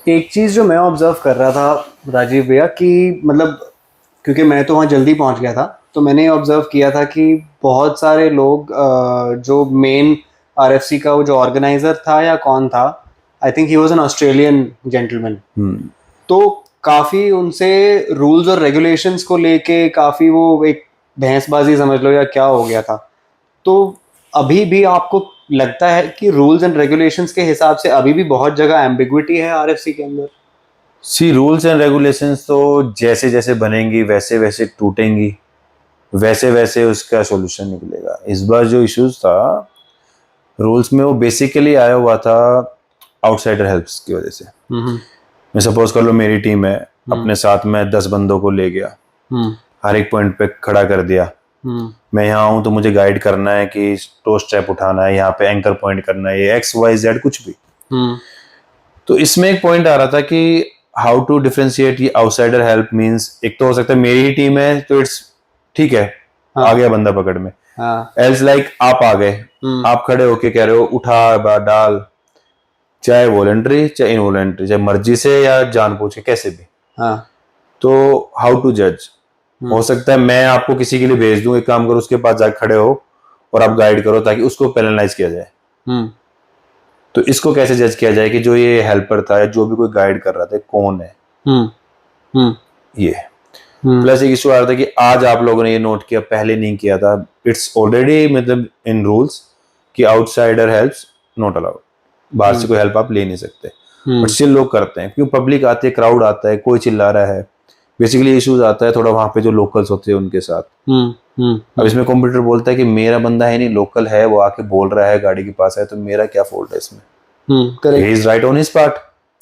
एक चीज़ जो मैं ऑब्जर्व कर रहा था राजीव भैया कि मतलब क्योंकि मैं तो वहाँ जल्दी पहुँच गया था, तो मैंने ऑब्जर्व किया था कि बहुत सारे लोग जो मेन आरएफसी का वो जो ऑर्गेनाइजर था या कौन था, I think he was an Australian gentleman. तो काफ़ी उनसे रूल्स और रेगुलेशंस को लेके काफ़ी वो एक भैंसबाजी समझ लो या क्या हो गया था। तो अभी भी आपको लगता है कि रूल्स एंड रेगुलेशंस के हिसाब से अभी भी बहुत जगह एम्बिग्विटी है आरएफसी के अंदर? सी रूल्स एंड रेगुलेशंस तो जैसे जैसे बनेंगी वैसे वैसे टूटेंगी, वैसे वैसे उसका सॉल्यूशन निकलेगा। इस बार जो इश्यूज था रूल्स में, वो बेसिकली आया हुआ था आउटसाइडर हेल्प्स की वजह से। मैं सपोज कर लो मेरी टीम है, अपने साथ में 10 बंदों को ले गया, हर एक पॉइंट पे खड़ा कर दिया। मैं यहाँ हूँ तो मुझे गाइड करना है कि टो स्टेप उठाना है, यहाँ पे एंकर पॉइंट करना है, ये एक्स वाई जेड कुछ भी। तो इसमें एक पॉइंट आ रहा था कि हाउ टू डिफरेंशिएट ये आउटसाइडर हेल्प मींस, एक तो हो सकता है मेरी ही टीम है तो इट्स ठीक है, आ गया बंदा पकड़ में। एल्स लाइक आप आ गए, आप खड़े होके कह रहे हो उठा डाल, चाहे वॉलंटरी चाहे इनवॉलंटरी, चाहे मर्जी से या जानबूझ के कैसे भी। तो हाउ टू जज, हो सकता है मैं आपको किसी के लिए भेज दूं, एक काम करो उसके पास जाकर खड़े हो और आप गाइड करो ताकि उसको पेनलाइज किया जाए। तो इसको कैसे जज किया जाए कि जो ये हेल्पर था या जो भी कोई गाइड कर रहा था कौन है? ये प्लस एक इशू आ रहा था कि आज आप लोगों ने ये नोट किया, पहले नहीं किया था। इट्स ऑलरेडी मतलब इन रूल्स कि आउटसाइडर हेल्प्स नॉट अलाउड, बाहर से कोई हेल्प आप ले नहीं सकते, बट स्टिल लोग करते हैं। क्यों? पब्लिक आती है, क्राउड आता है, कोई चिल्ला रहा है, बेसिकली इश्यूज आता है थोड़ा वहां पे जो लोकल्स होते हैं उनके साथ। अब इसमें कंप्यूटर बोलता है कि मेरा बंदा है नहीं, लोकल है, वो आके बोल रहा है गाड़ी के पास है, तो मेरा क्या फॉल्ट है इसमें? He is right on his part.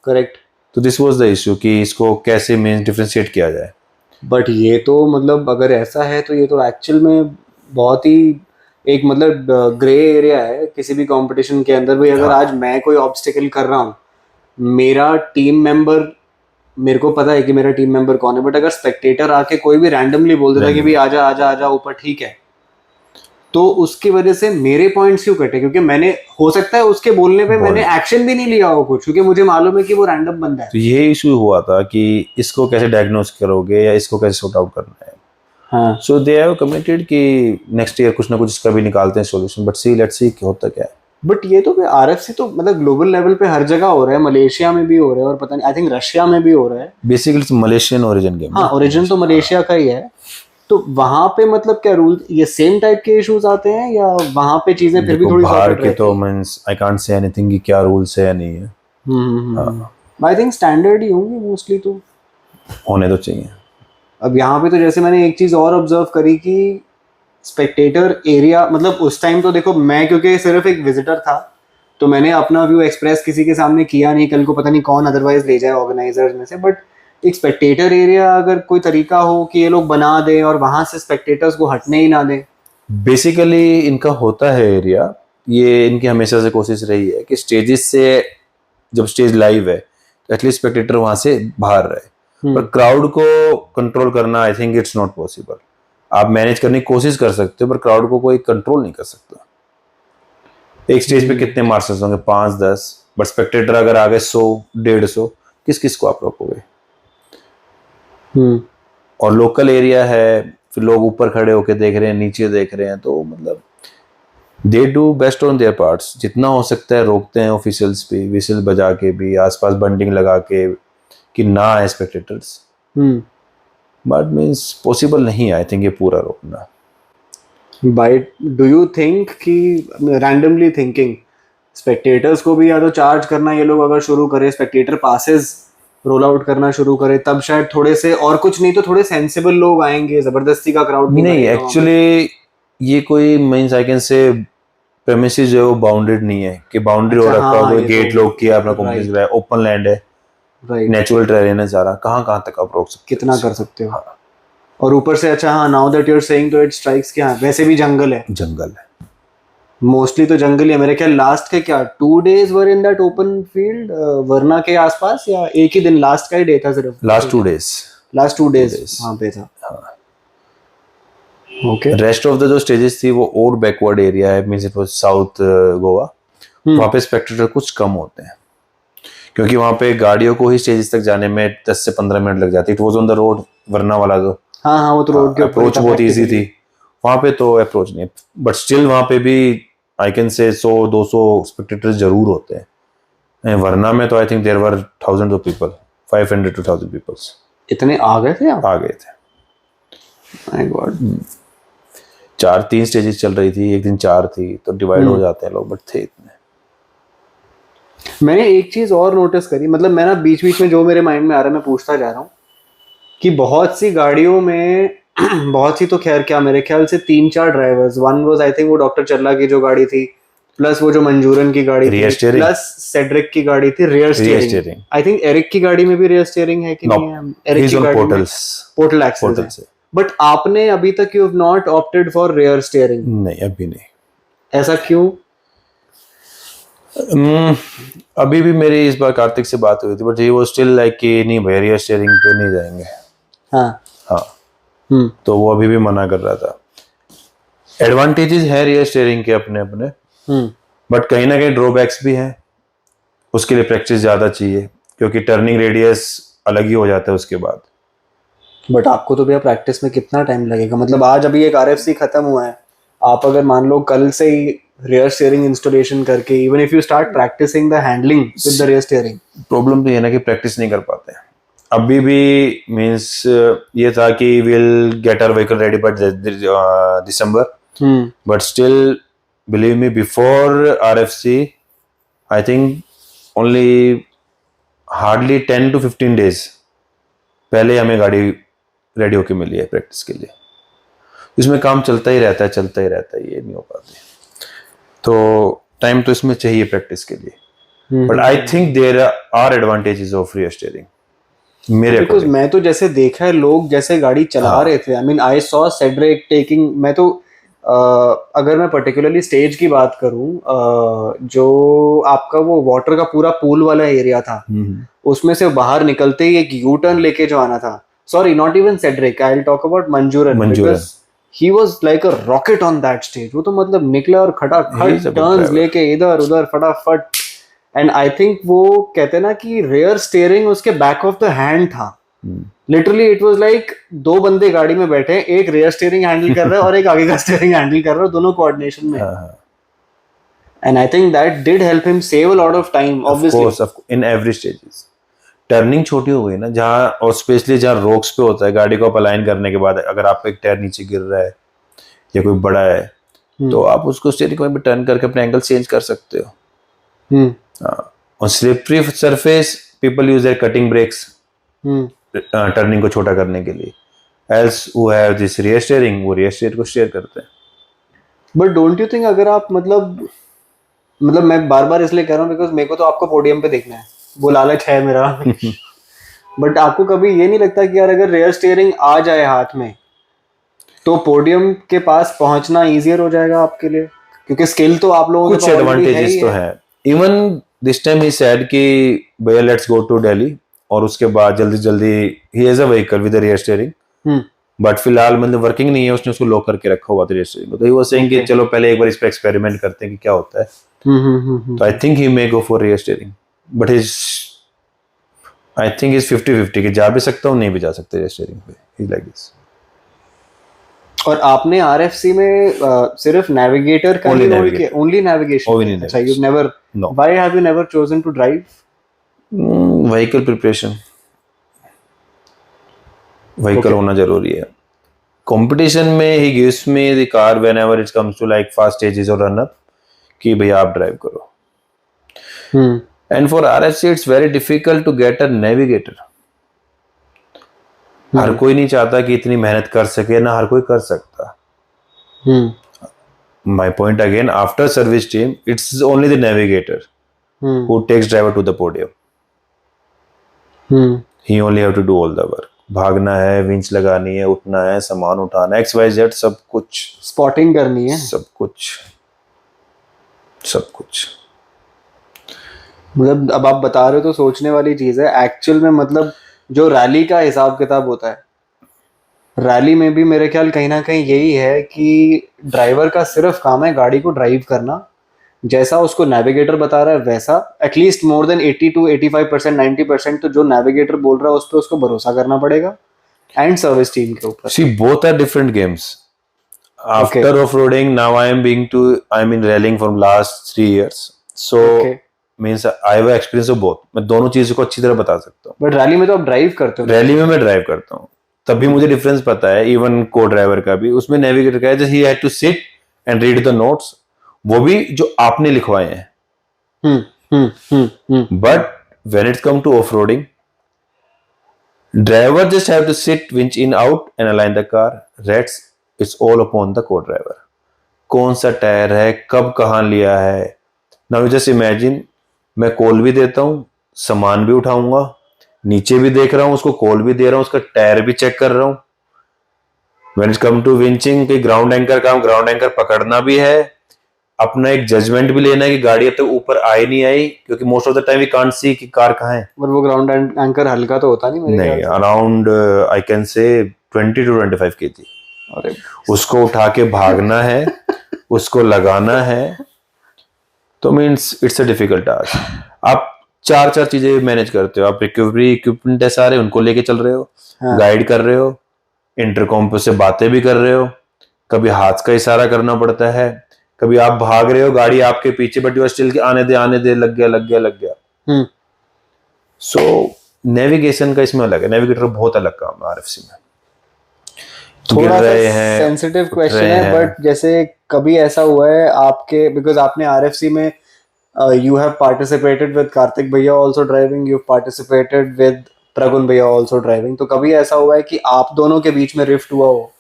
Correct. तो दिस वाज द इशू कि इसको कैसे मींस डिफरेंशिएट किया जाए। बट ये तो मतलब अगर ऐसा है तो ये तो एक्चुअल में बहुत ही एक मतलब ग्रे एरिया है किसी भी कंपटीशन के अंदर भी। अगर आज मैं कोई ऑब्स्टिकल कर रहा हूँ, मेरा टीम मेंबर, मेरे को पता है कि मेरा टीम मेंबर कौन है, बट अगर स्पेक्टेटर आके कोई भी रैंडमली बोल देता है कि भाई आजा आजा आजा ऊपर, ठीक है, तो उसकी वजह से मेरे पॉइंट्स क्यों कटे? क्योंकि मैंने, हो सकता है उसके बोलने पे मैंने एक्शन भी नहीं लिया हो कुछ, क्योंकि मुझे मालूम है कि वो रैंडम बंदा है। तो ये इशू हुआ था कि इसको कैसे डायग्नोस करोगे या इसको कैसे सॉर्ट आउट करना है। सो दे हैव कमिटेड कि नेक्स्ट ईयर कुछ ना कुछ इसका भी निकालते हैं solution, but see let's see होता क्या है। बट ये तो आरएफसी तो मतलब ग्लोबल लेवल पे हर जगह हो रहा है, मलेशिया में भी हो रहा है और पता नहीं आई थिंक रशिया में भी हो रहा है। Basically Malaysian origin game. हाँ, ओरिजिन तो मलेशिया का ही है। तो वहां पे मतलब क्या रूल, ये सेम टाइप के इश्यूज आते हैं या वहां पे चीजें फिर भी थोड़ी बाहर के तो means I can't say anything कि क्या रूल्स है या नहीं है। आई थिंक स्टैंडर्ड ही होंगे मोस्टली, तो होने तो चाहिए। अब यहाँ पे तो जैसे मैंने एक चीज और ऑब्जर्व करी कि स्पेक्टेटर एरिया, मतलब उस टाइम तो देखो मैं क्योंकि सिर्फ एक विजिटर था तो मैंने अपना व्यू एक्सप्रेस किसी के सामने किया नहीं, कल को पता नहीं कौन अदरवाइज ले जाए ऑर्गेनाइजर्स में से। बट एक स्पेक्टेटर एरिया अगर कोई तरीका हो कि ये लोग बना दें और वहां से स्पेक्टेटर्स को हटने ही ना दें। बेसिकली इनका होता है एरिया, ये इनकी हमेशा से कोशिश रही है कि स्टेजेस से जब स्टेज लाइव है तो एटलीस्ट स्पेक्टेटर वहां से बाहर रहे, पर क्राउड को कंट्रोल करना I think it's not possible. आप मैनेज करने की कोशिश कर सकते हो पर क्राउड को कोई कंट्रोल नहीं कर सकता। एक स्टेज पे कितने मार्शल्स होंगे? 5-10, बट स्पेक्टेटर अगर आ गए 100-150, किस किस को आप रोकोगे? और लोकल एरिया है, फिर लोग ऊपर खड़े होके देख रहे हैं, नीचे देख रहे हैं, तो मतलब they do best on their parts. जितना हो सकता है रोकते हैं ऑफिशियल्स भी, विसिल बजा के भी, आसपास बंडिंग लगा के कि ना आए स्पेक्टेटर्स। बट मीन्स पॉसिबल नहीं आई थिंक ये पूरा रोकना। बाय डू यू थिंक कि रैंडमली थिंकिंग स्पेक्टेटर्स को भी या तो चार्ज करना ये लोग अगर शुरू करें, स्पेक्टेटर पासेस रोल आउट करना शुरू करे, तब शायद थोड़े से, और कुछ नहीं तो थोड़े सेंसिबल लोग आएंगे, जबरदस्ती का क्राउड नहीं एक्चुअली ये कोई means I can say premises जो है वो बाउंडेड नहीं है कि बाउंड्री हो रखा हो, गेट लॉक किया, अपना कॉम्प्लेक्स है, ओपन लैंड है, नेचुरल टेरेन है सारा, कहाँ तक आप रोक सकते, कितना कर सकते हो। और ऊपर से अच्छा, हाँ, now that you are saying तो इट स्ट्राइक्स कि हाँ वैसे भी जंगल है, जंगल है मोस्टली तो जंगल ही है। मेरे ख्याल लास्ट के क्या 2 days were in that open field वरना के आसपास, या एक ही दिन लास्ट का ही डे था सिर्फ? लास्ट 2 days, लास्ट 2 days वहाँ पे था। ओके। रेस्ट ऑफ द जो स्टेजेस थी वो और बैकवर्ड एरिया है, means it was south Goa, वहाँ पे स्पेक्टेटर कुछ कम होते हैं क्योंकि वहाँ पे गाड़ियों को ही स्टेजेस तक जाने में 10 से 15 मिनट लग जाती। It was on the road, वरना वाला तो हाँ हाँ, वो तो रोड के ऊपर अप्रोच था बहुत ईजी practically। थी। वहाँ पे तो अप्रोच नहीं, बट स्टिल वहाँ पे भी आई कैन से 100-200 स्पेक्टेटर्स जरूर होते हैं। वरना में तो I think there were thousand of people, 500 to 1000 peoples इतने आ गए थे आप? आ गए थे। My God. 3 स्टेजेस चल रही थी, एक दिन 4 थी, तो डिवाइड हो जाते हैं लोग, बट थे इतने। मैंने एक चीज और नोटिस करी, मतलब मैं ना बीच बीच में जो मेरे माइंड में आ रहा है मैं पूछता जा रहा हूँ कि बहुत सी गाड़ियों में बहुत सी तो खैर क्या, मेरे ख्याल से 3-4 drivers, one was I think वो डॉक्टर चल्ला की जो गाड़ी थी, प्लस वो जो मंजूरन की गाड़ी Rear थी, steering? प्लस सेड्रिक की गाड़ी थी rear steering. steering। I think Eric की गाड़ी में भी रियर स्टीयरिंग है कि No, नहीं है? एरिक he's की on गाड़ी में portals। पोर्टल एक्सेस पोर्टल है, से बट आपने अभी तक you have not opted for rear steering, नहीं, अभी नहीं। ऐसा क्यों? अभी भी मेरी इस बार कार्तिक से बात हुई थी, बट ही वो स्टिल लाइक कि नहीं भैया रियर स्टीयरिंग पे नहीं जाएंगे। हाँ। हाँ, तो वो अभी भी मना कर रहा था। एडवांटेजेस है रियर स्टीयरिंग के अपने अपने, बट कहीं ना कहीं ड्रॉबैक्स भी हैं। उसके लिए प्रैक्टिस ज़्यादा चाहिए, क्योंकि टर्निंग रेडियस अलग ही हो जाता है उसके बाद। बट आपको तो भैया प्रैक्टिस में कितना टाइम लगेगा? मतलब आज अभी एक आरएफसी खत्म हुआ है, आप अगर मान लो कल से ही रियर स्टीयरिंग इंस्टॉलेशन करके, even if you start practising the handling with the rear steering. Problem तो ये ना कि प्रैक्टिस नहीं कर पाते हैं अभी भी। मीन्स ये था कि will get our vehicle ready by December, but still believe me before RFC I think only hardly 10 to 15 days पहले हमें गाड़ी रेडी होके मिली है प्रैक्टिस के लिए। इसमें काम चलता ही रहता है, ये नहीं हो पाते, तो टाइम तो इसमें चाहिए प्रैक्टिस के लिए। But I think there are advantages of rear steering मेरे बिकॉज मैं तो जैसे देखा है लोग जैसे गाड़ी चला रहे थे, I mean I saw Cedric taking, मैं तो अगर मैं पर्टिकुलरली स्टेज की बात करूं, जो आपका वो वाटर का पूरा पूल वाला एरिया था, उसमें से बाहर निकलते ही एक यू टर्न लेके जो आना था, sorry not even Cedric, I will talk about Manjuran, because he was like a rocket on that stage. वो तो मतलब निकला और खटाखट टर्न्स लेके इधर उधर फटाफट। एंड आई थिंक वो कहते हैं ना कि रियर स्टीयरिंग उसके बैक ऑफ द हैंड था, लिटरली इट वाज लाइक 2 बंदे गाड़ी में बैठे हैं, एक रियर स्टीयरिंग हैंडल कर रहा है और एक आगे का स्टीयरिंग हैंडल कर रहा है, दोनों कोऑर्डिनेशन में। And I think that did help him save a lot of time obviously in every stages. Turning छोटी हो गई ना जहाँ, और स्पेशली जहाँ रोक्स पे होता है, गाड़ी को आप अलाइन करने के बाद अगर आपका एक टायर नीचे गिर रहा है या कोई बड़ा है, तो आप उसको स्टीयरिंग में भी टर्न करके अपने एंगल चेंज कर सकते हो। और slippery surface people use their cutting brakes turning को छोटा करने के लिए, else who have this rear steering वो रियर स्टीयर को स्टीयर करते हैं। बट डोंट यू थिंक अगर आप मतलब मैं बार बार इसलिए कह रहा हूँ बिकॉज मेरे को तो आपको पोडियम पे देखना है, वो लालच है मेरा। बट आपको कभी ये नहीं लगता कि यार अगर रियर स्टीयरिंग आ जाए हाथ में तो पोडियम के पास पहुंचना इजियर हो जाएगा आपके लिए? क्योंकि स्किल तो आप लोगों के कुछ पास already एडवांटेजेस तो है। Even this time he said कि भैया लेट्स गो टू दिल्ली, और उसके बाद जल्दी जल्दी he has a vehicle with rear steering, but फिलहाल मतलब वर्किंग नहीं है, उसने उसको लॉक करके रखा हुआ था रियर स्टीयरिंग को। तो ही वाज सेइंग कि चलो पहले एक बार इस पे एक्सपेरिमेंट करते हैं कि क्या होता है। तो I think he may go for rear steering, but I think is 50-50 कि जा भी सकता हूँ नहीं भी जा सकते रियर स्टीयरिंग पे, ही लाइक दिस। और आपने आरएफसी में सिर्फ नेविगेटर का ही रोल किया? Only navigation? अच्छा, you never, why have you never chosen to drive? Vehicle preparation, vehicle होना जरूरी है। कंपटीशन में ही gives me the car whenever it comes to like fast stages और रन अप कि भैया आप ड्राइव करो। And for RFC it's very difficult to get a navigator. हर कोई नहीं चाहता कि इतनी मेहनत कर सके, ना हर कोई कर सकता। My point again, after service team it's only the navigator who takes driver to the podium. He only have to do all the work. भागना है, विंच लगानी है, उठना है, सामान उठाना है, XYZ सब कुछ, स्पॉटिंग करनी है, सब कुछ। मतलब अब आप बता रहे हो तो सोचने वाली चीज है एक्चुअल में। मतलब जो रैली का हिसाब किताब होता है, रैली में भी मेरे ख्याल कहीं ना कहीं यही है कि ड्राइवर का सिर्फ काम है गाड़ी को ड्राइव करना, जैसा उसको नेविगेटर बता रहा है वैसा, एटलीस्ट मोर देन 80 to 85%, 90%, तो जो नेविगेटर बोल रहा है उस पर उसको भरोसा करना पड़ेगा, एंड सर्विस टीम के ऊपर। See, both are different games. After off-roading, now I'm in rallying from last 3 years. So means I have experience of both. मैं दोनों चीजों को अच्छी तरह बता सकता हूँ। बट रैली में तो आप ड्राइव करते हो। रैली में मैं ड्राइव करता हूँ, तभी मुझे डिफरेंस पता है। इवन को ड्राइवर का भी, उसमें नेविगेटर का है just he had to sit and read the notes, वो भी जो आपने लिखवाए हैं। But when it's come to off roading, driver just have to sit, winch in, out and align the car. Rest it's all upon the co-driver. कौन सा tyre है, कब कहाँ लिया है। Now you just imagine, मैं कॉल भी देता हूँ, सामान भी उठाऊंगा, नीचे भी देख रहा हूँ, उसको कॉल भी दे रहा हूँ, उसका टायर भी चेक कर रहा हूँ। When it's come to winching, कि ग्राउंड एंकर काम, ग्राउंड एंकर पकड़ना भी है, अपना एक जजमेंट भी लेना है कि गाड़ी अब तक ऊपर आई नहीं आई, क्योंकि most of the time we can't see कि कार कहाँ है। और वो ग्राउंड एंकर हल्का तो होता नहीं मेरे ख्याल से। Around I can say 20 to 25 kg। अरे उसको उठा के भागना है, उसको लगाना है, तो means it's a difficult task. आप चार चीजें मैनेज करते हो। आप रिकवरी इक्विपमेंट है सारे, उनको लेके चल रहे हो, गाइड कर रहे हो, इंटरकॉम पे से बातें भी कर रहे हो, कभी हाथ का इशारा करना पड़ता है, कभी आप भाग रहे हो, गाड़ी आपके पीछे, बट यू आर स्टिल आने दे, लग गया। सो नेविगेशन का इसमें अलग है, नेविगेटर बहुत अलग काम है आरएफसी में। थोड़ा सा सेंसिटिव क्वेश्चन है, बट जैसे कभी ऐसा हुआ है आपके, बिकॉज आपने आरएफसी में you have participated with Kartik भैया also driving, you participated with Pragun भैया आल्सो ड्राइविंग, तो कभी ऐसा हुआ है कि आप दोनों के बीच में रिफ्ट हुआ हो?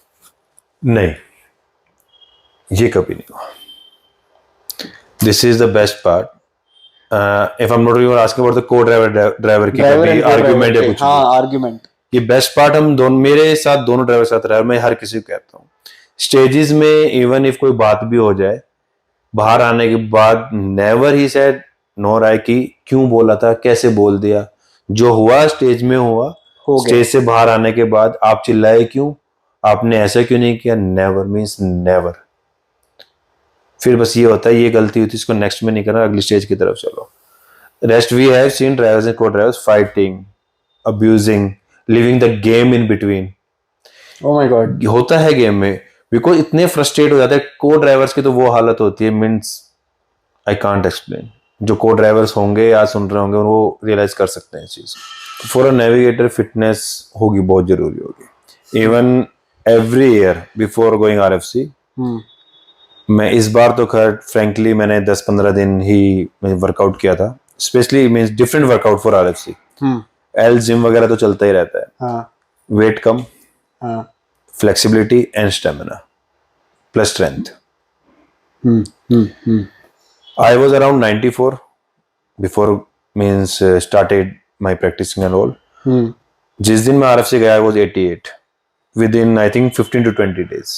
नहीं, ये कभी नहीं हुआ। This is the best part. If I'm not wrong, you're asking about the co-driver की कभी argument या कुछ? हाँ, argument। ये बेस्ट पार्ट हम दोनों, मेरे साथ दोनों ड्राइवर साथ रहा, मैं हर किसी को कहता हूँ स्टेजेस में, इवन इफ कोई बात भी हो जाए, बाहर आने के बाद नेवर ही सेड नो राय कि क्यों बोला था, कैसे बोल दिया, जो हुआ स्टेज में हुआ, स्टेज से बाहर आने के बाद आप चिल्लाए क्यों, आपने ऐसा क्यों नहीं किया, नेवर मीन्स नेवर। फिर बस ये होता है ये गलती हुई थी, इसको नेक्स्ट में नहीं करना, अगली स्टेज की तरफ चलो। Rest we have seen drivers and co drivers fighting, abusing, living the game in between. Oh my god, होता है गेम में, बिकॉज इतने फ्रस्ट्रेट हो जाते हैं को ड्राइवर्स की, तो वो हालत होती है, मीन्स आई कांट एक्सप्लेन। जो को ड्राइवर्स होंगे या सुन रहे होंगे वो रियलाइज कर सकते हैं इस चीज। फॉर अ नेविगेटर फिटनेस होगी, बहुत जरूरी होगी। Even every year before going RFC, मैं इस बार तो खैर फ्रैंकली मैंने 10-15 दिन ही वर्कआउट किया था, specially means different workout for RFC. एल जिम वगैरह तो चलता ही रहता है। वेट कम, flexibility and stamina plus strength. I was around 94 before means started my practising and all. जिस दिन मैं आरएफसी गया, I was 88 within I think 15 to 20 days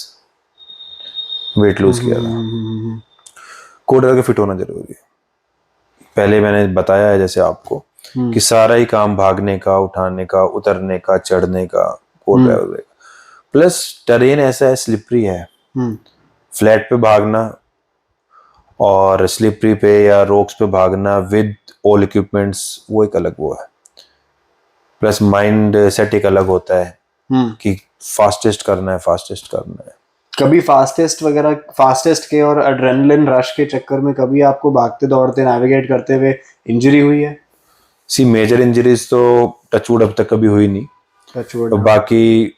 weight lose किया था। कोडर का फिट होना जरूरी है। पहले मैंने बताया है जैसे आपको कि सारा ही काम भागने का, उठाने का, उतरने का, चढ़ने का कोड ड्राइवर का, प्लस टेरेन ऐसा है, स्लिपरी है। फ्लैट पे भागना और स्लिपरी पे या रोक्स पे भागना विद ऑल इक्विपमेंट्स, वो एक अलग वो है। प्लस माइंड सेट एक अलग होता है कि फास्टेस्ट करना है। कभी फास्टेस्ट के और एड्रेनलिन रश के चक्कर में कभी आपको भागते दौड़ते नेविगेट करते हुए इंजरी हुई है? सी मेजर इंजरीज तो टचवुड अब तक कभी हुई नहीं। टचवुड। बाकी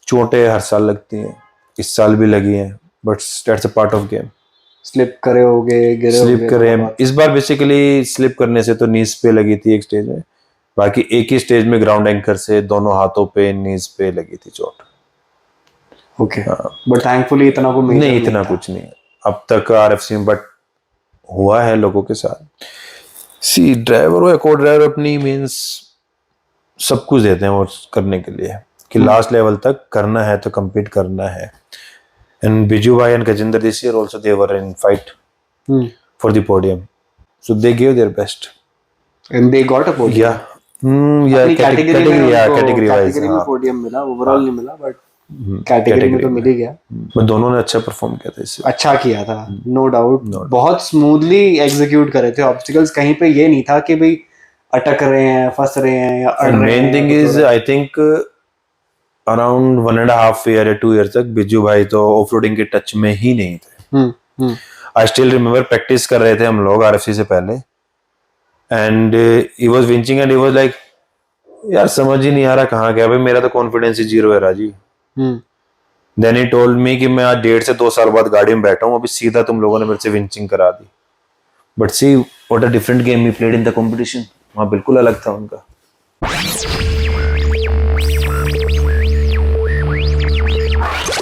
चोटें हर साल लगती हैं, इस साल भी लगी हैं, but that's a part of game. Slip करे होगे, गिरे होगे? स्लिप करे, इस बार बेसिकली स्लिप करने से तो नीज पे लगी थी एक स्टेज में, बाकी एक ही स्टेज में ग्राउंड एंकर से दोनों हाथों पे नीज पे लगी थी चोट। ओके, बट थैंकफुली इतना कुछ नहीं अब तक आरएफसी में, बट हुआ है लोगों के साथ। सी ड्राइवर हो या को ड्राइवर अपनी मींस सब कुछ देते हैं वो करने के लिए कि लास्ट लेवल तक करना है, तो compete करना है। एंड बिजू भाई and Gajendra this year also they were in fight for the podium, so they give their best and they got a podium. Category wise podium मिला, ओवरऑल नहीं मिला, बट कैटेगरी में तो मिल ही गया। बट दोनों ने अच्छा परफॉर्म किया था इससे। अच्छा किया था, नो डाउट। बहुत स्मूथली एग्जीक्यूट करे थे ऑब्स्टिकल्स, कहीं पे ये नहीं था कि भाई अटक रहे हैं, फंस रहे हैं या अड़ रहे हैं। Main thing is I think around 1.5 year या 2 ईयर तक बिज्जू भाई तो ऑफ रोडिंग के टच में ही नहीं थे। आई स्टिल रिमेम्बर प्रैक्टिस कर रहे थे हम लोग आरएफसी से पहले, and he was winching and he was like यार समझ ही नहीं आ रहा कहाँ गया भाई, मेरा तो कॉन्फिडेंस ही जीरो है Rajiv. Then he told me कि मैं आज 1.5 से 2 साल बाद गाड़ी में बैठा हूँ, अभी सीधा तुम लोगों ने मेरे से विंचिंग करा दी। But see what a different game he played in the competition, वहाँ बिल्कुल अलग था उनका।